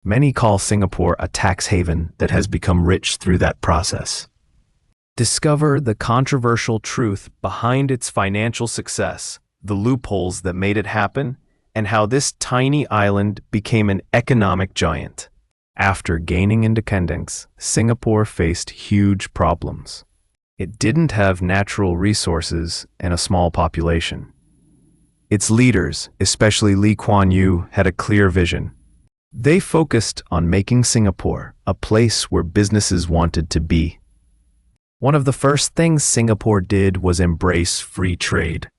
Many call Singapore a tax haven that has become rich through that process. Discover the controversial truth behind its financial success, the loopholes that made it happen, and how this tiny island became an economic giant. After gaining independence, Singapore faced huge problems. It didn't have natural resources and a small population. Its leaders, especially Kuan Yew, had a clear vision. They focused on making Singapore a place where businesses wanted to be. One of the first things Singapore did was embrace free trade.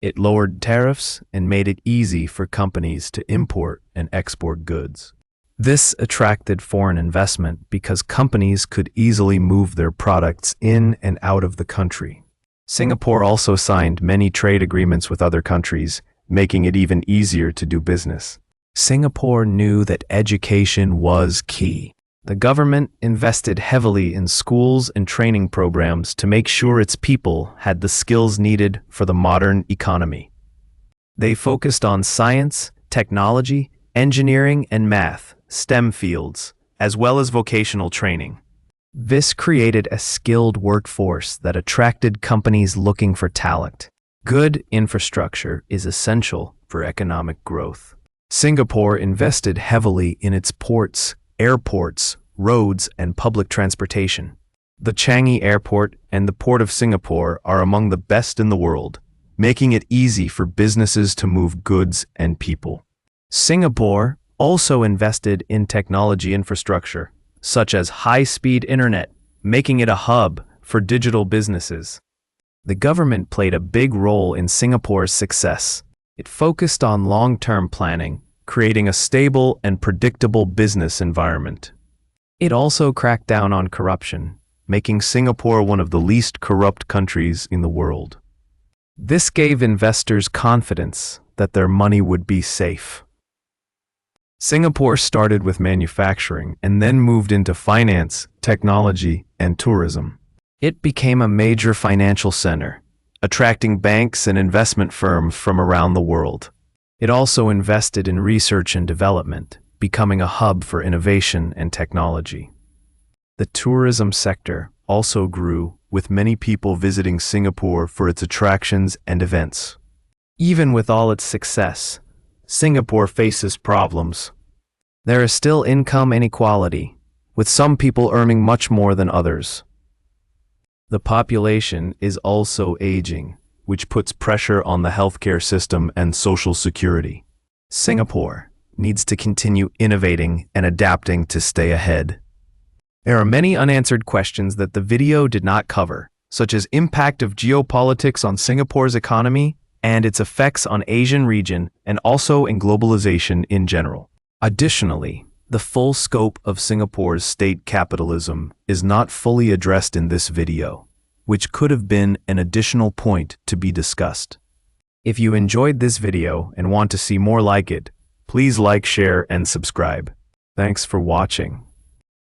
It lowered tariffs and made it easy for companies to import and export goods. This attracted foreign investment because companies could easily move their products in and out of the country. Singapore also signed many trade agreements with other countries, making it even easier to do business. Singapore knew that education was key. The government invested heavily in schools and training programs to make sure its people had the skills needed for the modern economy. They focused on science, technology, engineering, and math, STEM fields, as well as vocational training. This created a skilled workforce that attracted companies looking for talent. Good infrastructure is essential for economic growth. Singapore invested heavily in its ports, airports, roads, and public transportation. The Changi Airport and the Port of Singapore are among the best in the world, making it easy for businesses to move goods and people. Singapore also invested in technology infrastructure, such as high-speed internet, making it a hub for digital businesses. The government played a big role in Singapore's success. It focused on long-term planning, creating a stable and predictable business environment. It also cracked down on corruption, making Singapore one of the least corrupt countries in the world. This gave investors confidence that their money would be safe. Singapore started with manufacturing and then moved into finance, technology, and tourism. It became a major financial center, attracting banks and investment firms from around the world. It also invested in research and development, becoming a hub for innovation and technology. The tourism sector also grew, with many people visiting Singapore for its attractions and events. Even with all its success, Singapore faces problems. There is still income inequality, with some people earning much more than others. The population is also aging, which puts pressure on the healthcare system and social security. Singapore needs to continue innovating and adapting to stay ahead. There are many unanswered questions that the video did not cover, such as impact of geopolitics on Singapore's economy and its effects on Asian region and also in globalization in general. Additionally, the full scope of Singapore's state capitalism is not fully addressed in this video, which could have been an additional point to be discussed. If you enjoyed this video and want to see more like it, please like, share, and subscribe. Thanks for watching.